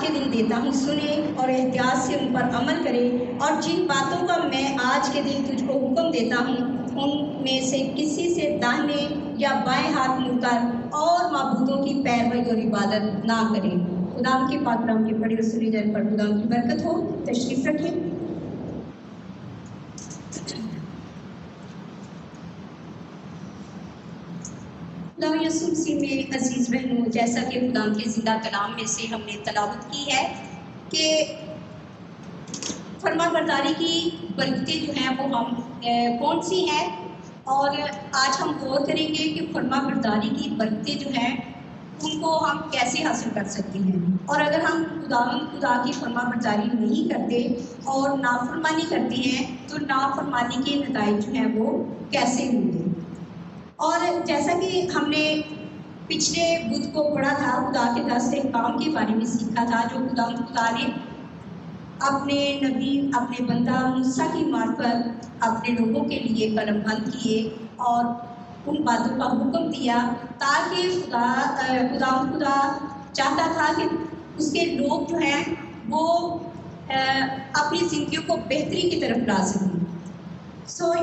کے دن دیتا ہوں سنے اور احتیاط سے ان پر عمل کرے، اور جن باتوں کا میں آج کے دن تجھ کو حکم دیتا ہوں ان میں سے کسی سے داہنے یا بائیں ہاتھ مڑ کر اور معبودوں کی پیروی اور عبادت نہ کرے۔ خدا کے پاک کلام کے پڑھے رسول جن پر خدا کی برکت ہو۔ تشریف رکھیں۔ خدا یسوع مسیح میں عزیز بہنوں، جیسا کہ خدا کے زندہ کلام میں سے ہم نے تلاوت کی ہے کہ فرما برداری کی برکتیں جو ہیں وہ ہم کون سی ہیں، اور آج ہم غور کریں گے کہ فرما برداری کی برکتیں جو ہیں ان کو ہم کیسے حاصل کر سکتے ہیں، اور اگر ہم خدا کی فرما برداری نہیں کرتے اور نافرمانی کرتے ہیں تو نافرمانی کے نتائج جو ہیں وہ کیسے ہوں گے۔ اور جیسا کہ ہم نے پچھلے بدھ کو پڑھا تھا، خدا کے 10 کام کے بارے میں سیکھا تھا جو خدا نے اپنے نبی اپنے بندہ موسیٰ کی معرفت اپنے لوگوں کے لیے قلم بند کیے اور ان باتوں کا حکم دیا، تاکہ خدا چاہتا تھا کہ اس کے لوگ جو ہیں وہ اپنی زندگیوں کو بہتری کی طرف لا سکیں۔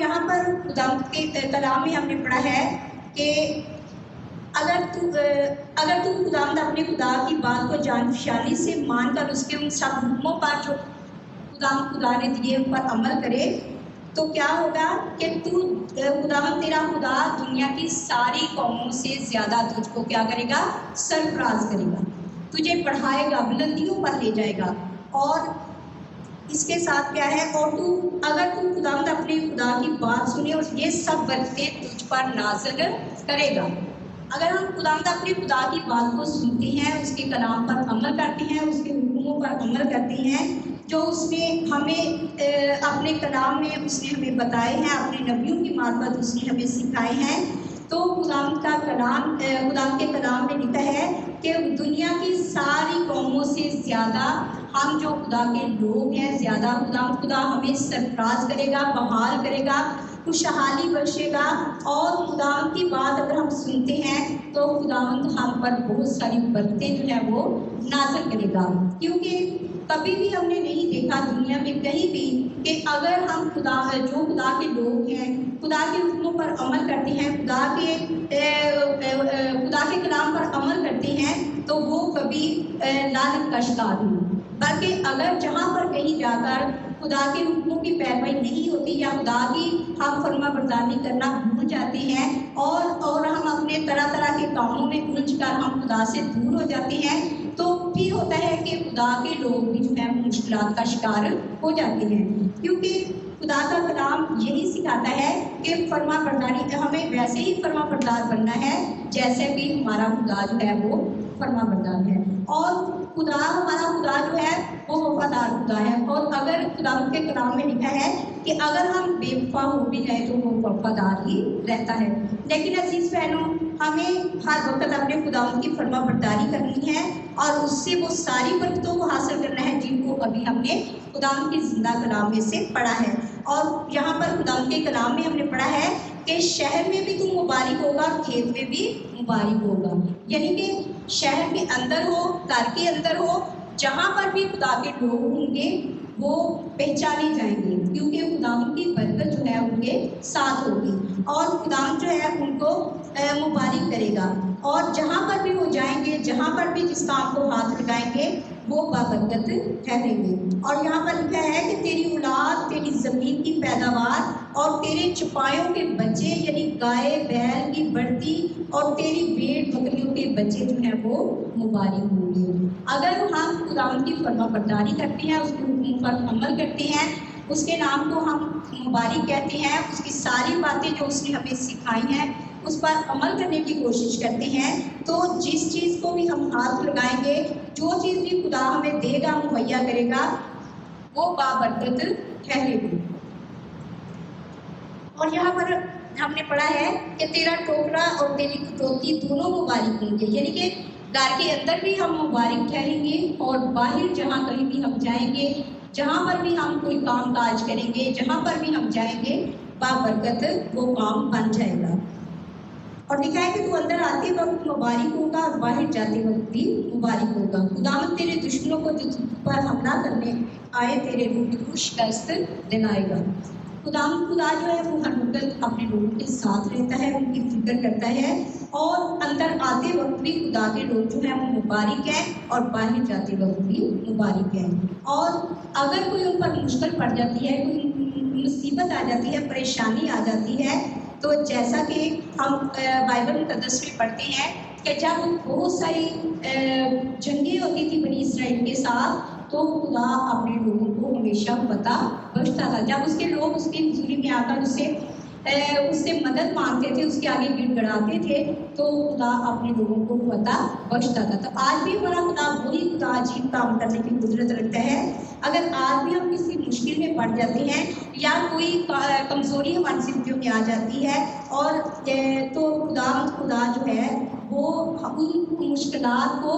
یہاں پر خدا کے کلام میں ہم نے پڑھا ہے کہ اگر تو اپنے خدا کی بات کو جان فشانی سے مان کر اس کے ان سب حکموں پر جو خدا نے دیے ان پر عمل کرے تو کیا ہوگا کہ تیرا خدا دنیا کی ساری قوموں سے زیادہ تجھ کو کیا کرے گا؟ سرفراز کرے گا، تجھے بڑھائے گا، بلندیوں پر لے جائے گا۔ اور اس کے ساتھ کیا ہے، اور اگر تو اپنے خدا کی بات سنے اور یہ سب برکتیں تجھ پر نازل کرے گا۔ اگر ہم اپنے خدا کی بات کو سنتے ہیں، اس کے کلام پر عمل کرتے ہیں، اس کے حکموں پر عمل کرتے ہیں جو اس نے ہمیں اپنے کلام میں اس نے ہمیں بتائے ہیں، اپنے نبیوں کی معرفت اس نے ہمیں سکھائے ہیں، تو خدا کے کلام میں لکھا ہے کہ دنیا کی ساری قوموں سے زیادہ ہم جو خدا کے لوگ ہیں، زیادہ خدا ہمیں سرفراز کرے گا، بحال کرے گا، خوشحالی بخشے گا۔ اور خدا کی بات اگر ہم سنتے ہیں تو خداوند ہم پر بہت ساری برکتیں جو ہیں وہ نازل کرے گا، کیونکہ کبھی بھی ہم نے نہیں دیکھا دنیا میں کہیں بھی کہ اگر ہم خدا کے لوگ ہیں، خدا کے حکموں پر عمل کرتے ہیں، خدا کے کلام پر عمل کرتے ہیں تو وہ کبھی لعنت کا شکار نہیں، بلکہ اگر جہاں پر کہیں جا کر خدا کے حکموں کی پیروی نہیں ہوتی یا خدا کی ہم فرما برداری کرنا بھول جاتے ہیں اور ہم اپنے طرح طرح کے کاموں میں الجھ کر ہم خدا سے دور ہو جاتے ہیں، تو پھر ہوتا ہے کہ خدا کے لوگ بھی جو ہیں مشکلات کا شکار ہو جاتے ہیں، کیونکہ خدا کا کلام یہی سکھاتا ہے کہ فرما برداری ہمیں ویسے ہی فرما بردار بننا ہے جیسے بھی ہمارا خدا جو ہے وہ فرما بردار ہے، اور ہمارا خدا جو ہے وہ وفادار خدا ہے۔ اور اگر خدا کے کلام میں لکھا ہے کہ اگر ہم بے وفا ہو بھی جائیں تو وہ وفادار ہی رہتا ہے۔ لیکن عزیز بہنوں، ہمیں ہر وقت اپنے خدا کی فرما برداری کرنی ہے اور اس سے وہ ساری برکتوں کو حاصل کرنا ہے جن کو ابھی ہم نے خدا کے زندہ کلام میں سے پڑھا ہے۔ اور یہاں پر خدا کے کلام میں ہم نے پڑھا ہے کہ شہر میں بھی تم مبارک ہوگا، کھیت میں بھی مبارک ہوگا، یعنی کہ شہر کے اندر ہو، گھر کے اندر ہو، جہاں پر بھی خدا کے لوگ ہوں گے وہ پہچانے جائیں گے، کیونکہ خدا کی برکت جو ہے ان کے ساتھ ہوگی اور خدا جو ہے ان کو مبارک کرے گا، اور جہاں پر بھی وہ جائیں گے، جہاں پر بھی جس کام کو ہاتھ لگائیں گے وہ بابرکت ٹھہریں گے۔ اور یہاں پر لکھا ہے کہ تیری اولاد، تیری زمین کی پیداوار اور تیرے چپایوں کے بچے یعنی گائے بیل کی بڑھتی اور تیری بھیڑ بکریوں کے بچے جو ہیں وہ مبارک ہوں گے۔ اگر ہم خدا کی فرما برداری کرتے ہیں، اس کے حکم پر عمل کرتے ہیں، اس کے نام کو ہم مبارک کہتے ہیں، اس کی ساری باتیں جو اس نے ہمیں سکھائی ہیں اس پر عمل کرنے کی کوشش کرتے ہیں، تو جس چیز کو بھی ہم ہاتھ لگائیں گے، جو چیز بھی خدا ہمیں دے گا، مہیا کرے گا، وہ بابرکت ٹھہرے گی۔ اور یہاں پر ہم نے پڑھا ہے کہ تیرا ٹوکرا اور تیری کٹوتی دونوں مبارک ہوں گے، یعنی کہ گھر کے اندر بھی ہم مبارک ٹھہریں گے اور باہر جہاں کہیں بھی ہم جائیں گے، جہاں پر بھی ہم کوئی کام کاج کریں گے، جہاں پر بھی ہم جائیں گے، بابرکت وہ کام بن جائے گا۔ اور لکھا ہے کہ تو اندر آتے وقت مبارک ہوگا اور باہر جاتے وقت بھی مبارک ہوگا۔ خداوند تیرے دشمنوں کو جو تجھ پر حملہ کرنے آئے تیرے روح کو شکست دلائے گا۔ خداوند خدا جو ہے وہ ہر وقت اپنے لوگوں کے ساتھ رہتا ہے، ان کی فکر کرتا ہے، اور اندر آتے وقت بھی خدا کے لوگ جو ہیں وہ مبارک ہیں اور باہر جاتے وقت بھی مبارک ہیں۔ اور اگر کوئی ان پر مشکل پڑ جاتی ہے، کوئی مصیبت آ جاتی ہے، پریشانی آ جاتی ہے، تو جیسا کہ ہم بائبل مقدس میں پڑھتے ہیں کہ جب بہت ساری جنگیں ہوتی تھی بنی اسرائیل کے ساتھ، تو خدا اپنے لوگوں کو ہمیشہ فتح بخشتا تھا۔ جب اس کے لوگ اس کی حضوری میں آ کر اس سے مدد مانگتے تھے، اس کے آگے گڑ گڑاتے تھے، تو خدا اپنے لوگوں کو فتح بخشتا تھا۔ تو آج بھی ہمارا خدا وہی خدا عجیب کام کرنے کی قدرت رکھتا ہے۔ اگر آج بھی ہم کسی مشکل میں پڑ جاتے ہیں یا کوئی کمزوری ہماری زندگیوں میں آ جاتی ہے، اور تو خدا جو ہے وہ ان مشکلات کو،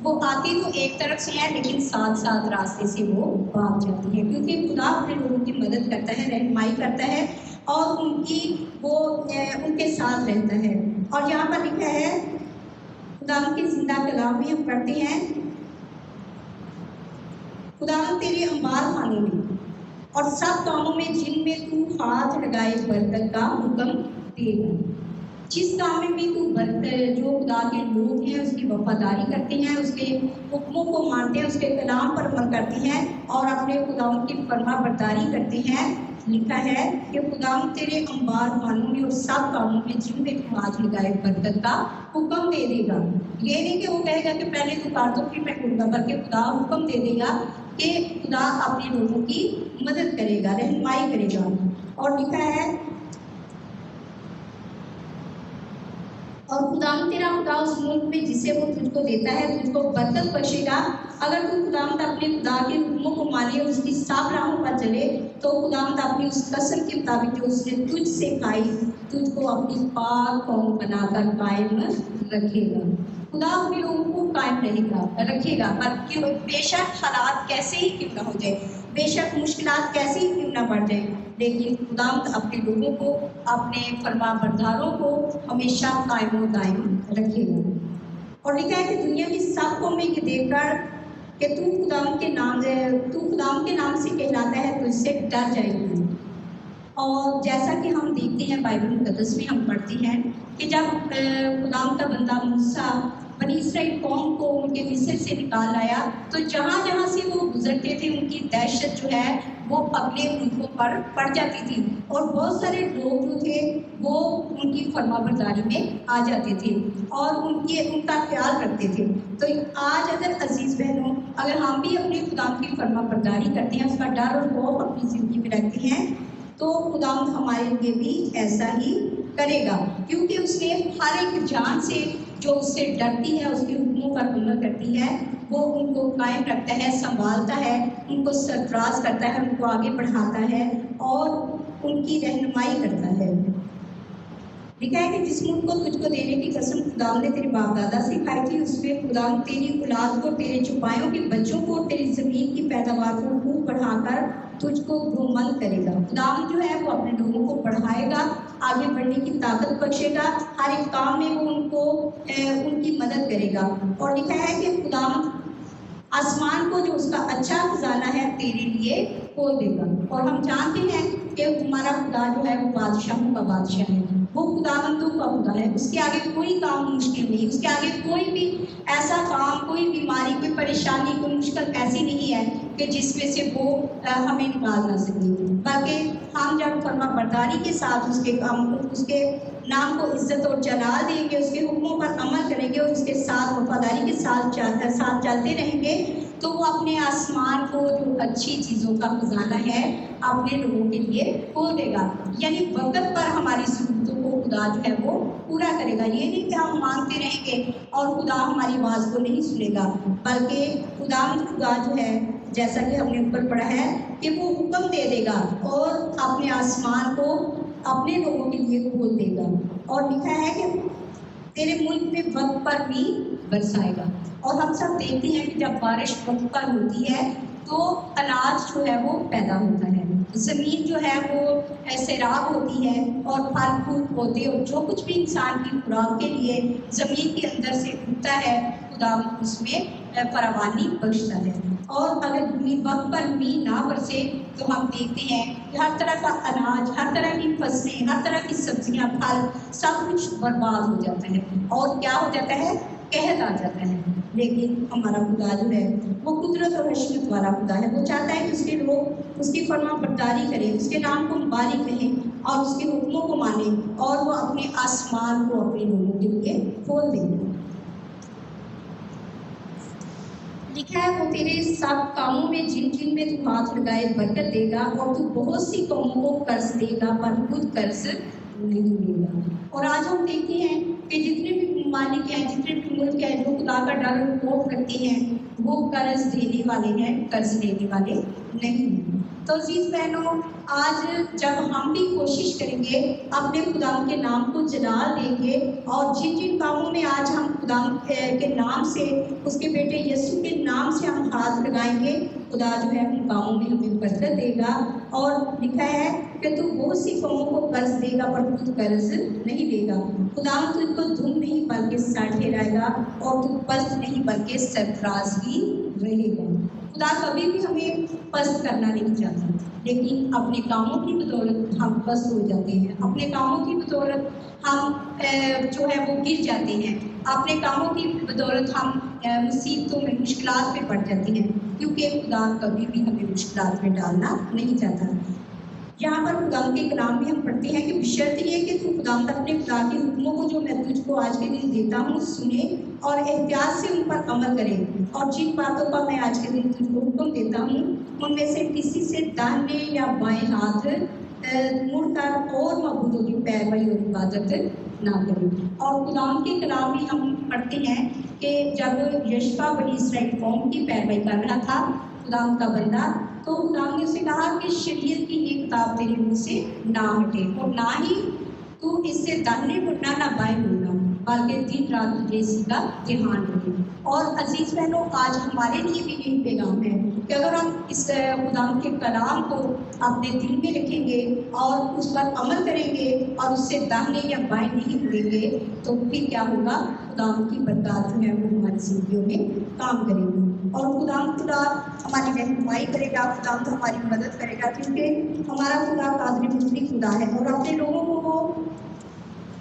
وہ آتی تو ایک طرف سے ہے لیکن ساتھ ساتھ راستے سے وہ بھاگ جاتی ہے، کیونکہ خدا اپنے لوگوں کی مدد کرتا ہے، رہنمائی کرتا ہے، اور ان کے ساتھ رہتا ہے۔ اور یہاں پر لکھا ہے خداوند کے زندہ کلام میں ہم پڑھتے ہیں، خداوند تیرے انبار خانے میں اور سب کاموں میں جن میں تو ہاتھ لگائے برکت کا حکم دے گا۔ جس کام میں بھی جو خدا کے لوگ ہیں اس کی وفاداری کرتے ہیں، اس کے حکموں کو مانتے ہیں، اس کے کلام پر عمل کرتے ہیں اور اپنے خداوند کی فرما برداری کرتے ہیں، لکھا ہے کہ خداوند تیرے انبار خانوں میں اور سب کاموں میں جن میں تو ہاتھ لگائے برکت کا حکم دے دے گا۔ یہ نہیں کہ وہ کہے گا کہ پہلے تو کر دو پھر میں کروں گا، بلکہ خدا حکم دے دے گا کہ خدا اپنے لوگوں کی مدد کرے گا، رہنمائی کرے گا۔ اور لکھا ہے اور خداوند تیرا خدا اس ملک میں جسے وہ تجھ کو دیتا ہے تجھ کو برکت بخشے گا۔ اگر تو خداوند اپنے خدا کے حکموں کو مانے اور اس کی صاف راہوں پر چلے، تو خداوند اپنی اس قسم کے مطابق جو اس نے تجھ سے کھائی تجھ کو اپنی پاک قوم بنا کر قائم رکھے گا۔ خدا اپنے لوگوں کو قائم رکھے گا، پر بے شک حالات کیسے ہی کیوں نہ ہو جائے، بے شک مشکلات کیسے ہی کیوں نہ بڑھ جائے، لیکن خداوند اپنے لوگوں کو، اپنے فرما برداروں کو ہمیشہ قائم و دائم رکھے گا۔ اور لکھا ہے کہ دنیا کی سب قومیں یہ دیکھ کر کہ تو خداوند کے نام سے کہلاتا ہے تو اس سے ڈر جائے گی۔ اور جیسا کہ ہم دیکھتے ہیں بائبل مقدس میں ہم پڑھتے ہیں کہ جب خداوند کا بندہ موسیٰ بنی اسرائیل قوم کو ان کے مصر سے نکال لایا، تو جہاں جہاں سے وہ گزرتے تھے ان کی دہشت جو ہے وہ اگلے ملکوں پر پڑ جاتی تھی، اور بہت سارے لوگ جو تھے وہ ان کی فرما برداری میں آ جاتے تھے اور ان کا خیال رکھتے تھے۔ تو آج اگر عزیز بہنوں، اگر ہم بھی اپنے خداوند کی فرما برداری کرتے ہیں، اس کا ڈر اور خوف اپنی زندگی میں رکھتے ہیں، تو خداوند ہمارے لیے بھی ایسا ہی کرے گا، کیونکہ اس نے ہر ایک جان سے جو اس سے ڈرتی ہے، اس کے حکموں پر عمل کرتی ہے، وہ ان کو قائم رکھتا ہے، سنبھالتا ہے، ان کو سرفراز کرتا ہے، ان کو آگے بڑھاتا ہے اور ان کی رہنمائی کرتا ہے۔ لکھا ہے کہ جس ملک کو تجھ کو دینے کی قسم خداوند نے تیرے باپ دادا سے کھائی تھی، اس میں خداوند تیری اولاد کو، تیرے چوپایوں کے بچوں کو، تیری زمین کی پیداوار کو خوب بڑھا کر تجھ کو گرومند کرے گا۔ خداوند جو ہے وہ اپنے لوگوں کو بڑھائے گا، آگے بڑھنے کی طاقت بخشے گا، ہر ایک کام میں وہ ان کی مدد کرے گا۔ اور لکھا ہے کہ خداوند آسمان کو جو اس کا اچھا خزانہ ہے تیرے لیے کھول دے گا۔ اور ہم جانتے ہیں کہ ہمارا خدا جو ہے وہ بادشاہوں کا بادشاہ ہے، وہ خداوندوں کا خدا ہے، اس کے آگے کوئی کام مشکل نہیں، اس کے آگے کوئی بھی ایسا کام، کوئی بیماری، کوئی پریشانی، کوئی مشکل ایسی نہیں ہے کہ جس میں سے وہ ہمیں نکال نہ سکے، بلکہ ہم جب فرما برداری کے ساتھ اس کے نام کو عزت اور جلال دیں گے، اس کے حکموں پر عمل کریں گے اور اس کے ساتھ وفاداری کے ساتھ چلتے رہیں گے، تو وہ اپنے آسمان کو جو اچھی چیزوں کا خزانہ ہے اپنے لوگوں کے لیے کھول دے گا، یعنی وقت پر ہماری ضرورتوں کو خدا جو ہے وہ پورا کرے گا۔ یہ نہیں کہ ہم مانگتے رہیں گے اور خدا ہماری آواز کو نہیں سنے گا، بلکہ خدا جو ہے جیسا کہ ہم نے اوپر پڑھا ہے کہ وہ حکم دے دے گا اور اپنے آسمان کو اپنے لوگوں کے لیے کھول دے گا۔ اور لکھا ہے کہ تیرے ملک میں وقت پر بھی برسائے گا۔ اور ہم سب دیکھتے ہیں کہ جب بارش وقت پر ہوتی ہے تو اناج جو ہے وہ پیدا ہوتا ہے، زمین جو ہے وہ سیراب ہوتی ہے اور پھل پھول پودے اور جو کچھ بھی انسان کی خوراک کے لیے زمین کے اندر سے اگتا ہے خدا اس میں فراوانی بخشتا ہے. اور اگر وقت پر میںہ نہ برسے تو ہم دیکھتے ہیں کہ ہر طرح کا اناج، ہر طرح کی فصلیں، ہر طرح کی سبزیاں، پھل سب کچھ برباد ہو جاتا ہے اور کیا ہو جاتا ہے؟ قحط آ جاتا ہے. لیکن ہمارا خدا جو ہے وہ قدرت اور حکمت والا خدا ہے. وہ چاہتا ہے کہ اس کے لوگ اس کی فرما برداری کریں، اس کے نام کو مبارک کہیں اور اس کے حکموں کو مانیں اور وہ اپنے آسمان کو اپنے لوگوں کے لیے کھول دیں. لکھا ہے وہ تیرے سب کاموں میں جن جن میں تو ہاتھ لگائے برکت دے گا اور تو بہت سی قوموں کو قرض دے گا پر خود قرض نہیں دے گا. اور آج ہم دیکھتے ہیں کہ جتنے بھی ممالک ہیں، جتنے بھی ملک ہیں جو خدا کا ڈر اور خوف رکھتے ہیں وہ قرض دینے والے ہیں، قرض لینے والے نہیں ہیں. تو عزیز بہنوں، آج جب ہم بھی کوشش کریں گے اپنے خدا کے نام کو جلال دیں گے اور جن جن کاموں میں آج ہم خدا کے نام سے، اس کے بیٹے یسوع کے نام سے ہم ہاتھ لگائیں گے، خدا جو ہے ان کاموں میں ہمیں برکت دے گا. اور لکھا ہے کہ تو بہت سی قوموں کو قرض دے گا پر خود قرض نہیں دے گا. خدا تجھ کو دھن نہیں بلکہ سر ٹھہرائے گا اور تو پست نہیں بلکہ سرفراز ہی رہے گا. خدا کبھی بھی ہمیں پست کرنا نہیں چاہتا، لیکن اپنے کاموں کی بدولت ہم پست ہو جاتے ہیں، اپنے کاموں کی بدولت ہم جو ہے وہ گر جاتے ہیں، اپنے کاموں کی بدولت ہم مصیبتوں میں، مشکلات میں پڑ جاتے ہیں، کیونکہ خدا کبھی بھی ہمیں مشکلات میں ڈالنا نہیں چاہتا. یہاں پر خدا کے کلام میں ہم پڑھتے ہیں کہ بشرط یہ کہ تو خدا اپنے خدا کے حکموں کو جو میں تجھ کو آج کے دن دیتا ہوں سنے اور احتیاط سے ان پر عمل کرے، اور جن باتوں کا میں آج کے دن تجھ کو حکم دیتا ہوں ان میں سے کسی سے داہنے یا بائیں ہاتھ مڑ کر اور معبودوں کی پیروی اور عبادت نہ کرے. اور خدا کے کلام میں ہم پڑھتے ہیں کہ جب یشوع بنی اسرائیل قوم کی پیروی کر رہا تھا خدا کا بندہ، تو خدا نے اسے کہا کہ شریعت کی یہ کتاب تیرے منہ سے نہ ہٹے اور نہ ہی تو اس سے داہنے مڑنا نہ بائیں مڑنا، بلکہ دن رات تجھے اسی کا دھیان رکھے. اور عزیز بہنوں، آج ہمارے لیے بھی یہی پیغام ہے کہ اگر ہم اس خدا کے کلام کو اپنے دل میں رکھیں گے اور اس پر عمل کریں گے اور اس سے داہنے یا بائیں نہیں مڑیں گے تو پھر کیا ہوگا؟ خدا کی برکات جو ہے وہ ہماری زندگیوں میں کام کرے گی اور خدا ہماری رہنمائی کرے گا، خدا ہماری مدد کرے گا، کیونکہ ہمارا خدا قادر مطلق خدا ہے اور اپنے لوگوں کو وہ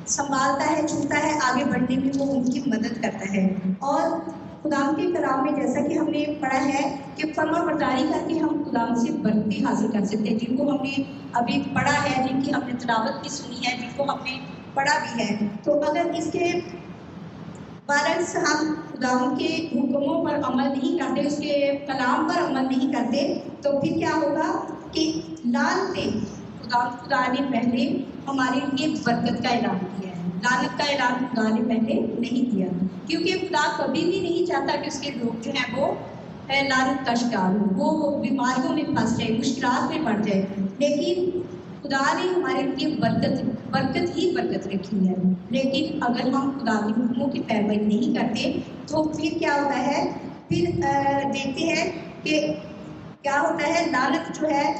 سنبھالتا ہے، چھوتا ہے، آگے بڑھنے میں وہ ان کی مدد کرتا ہے. اور خدا کے کلام میں جیسا کہ ہم نے پڑھا ہے کہ فرما برداری کر کے ہم خدا سے برکتیں حاصل کر سکتے ہیں، جن کو ہم نے ابھی پڑھا ہے، جن کی ہم نے تلاوت بھی سنی ہے، جن کو ہم نے پڑھا بھی ہے. تو اگر اس کے برعکس ہم خدا کے حکموں پر عمل نہیں کرتے، اس کے کلام پر عمل نہیں کرتے، تو پھر کیا ہوگا کہ لعنتیں خدا نے پہلے ہمارے لیے برکت کا اعلان کیا ہے، لعنت کا اعلان خدا نے پہلے نہیں کیا، کیونکہ خدا کبھی بھی نہیں چاہتا کہ اس کے لوگ جو ہیں وہ لعنت کا شکار ہو، وہ بیماریوں میں پھنس جائے، مشکلات میں پڑ جائے. لیکن خدا نے ہمارے لیے برکت ہی برکت رکھی ہے. لیکن اگر ہم خدا کے حکموں کی پیروی نہیں کرتے تو پھر کیا ہوتا ہے؟ پھر دیکھتے ہیں کہ کیا ہوتا ہے، لعنت جو ہے،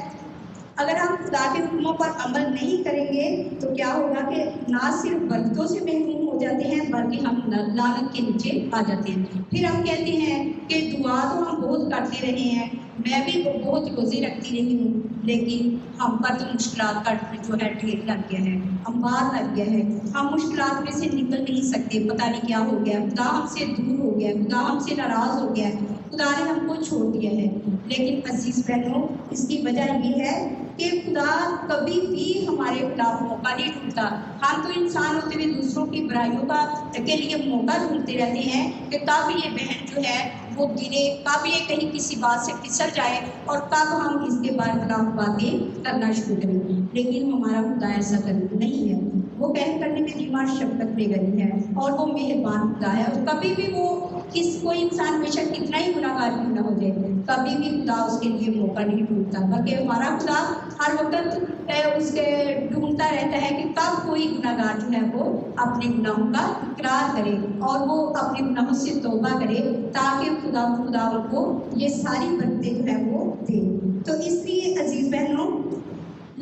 اگر ہم خدا کے حکموں پر عمل نہیں کریں گے تو کیا ہوگا کہ نہ صرف برکتوں سے محروم ہو جاتے ہیں بلکہ ہم لعنت کے نیچے آ جاتے ہیں. پھر ہم کہتے ہیں کہ دعا تو ہم بہت کرتے رہے ہیں، میں بھی بہت روزے رکھتی رہی ہوں، لیکن ہم پر تو مشکلات کا جو ہے ڈھیر لگ گیا ہے، انبار لگ گیا ہے، ہم مشکلات میں سے نکل نہیں سکتے، پتہ نہیں کیا ہو گیا، خدا ہم سے دور ہو گیا، خدا ہم سے ناراض ہو گیا ہے، خدا نے ہم کو چھوڑ دیا ہے. لیکن عزیز بہنوں، اس کی وجہ یہ ہے کہ خدا کبھی بھی ہمارے خلاف موقع نہیں ڈھونڈتا. ہم تو انسان ہوتے ہوئے دوسروں کی برائیوں کے لیے موقع ڈھونڈتے رہتے ہیں کہ کب یہ بہن جو ہے وہ گرے، کب یہ کہیں کسی بات سے پھسل جائے اور کب ہم اس کے برخلاف باتیں کرنا شروع کریں. لیکن ہمارا خدا ایسا نہیں ہے، وہ کہہ کرنے میں دماغ شفقت میں گئی ہے اور وہ مہربان خدا ہے. اور کبھی بھی وہ کوئی انسان بے شک کتنا ہی گناہ گار کیوں نہ ہو جائے، کبھی بھی خدا اس کے لیے موقع نہیں ڈھونڈتا، بلکہ ہمارا خدا ہر وقت اس کے ڈھونڈتا رہتا ہے کہ کب کوئی گناہ گار جو ہے وہ اپنے گناہوں کا اقرار کرے اور وہ اپنے گناہوں سے توبہ کرے، تاکہ خدا کو یہ ساری برکتیں جو ہے وہ دے. تو اس لیے عزیز بہنوں،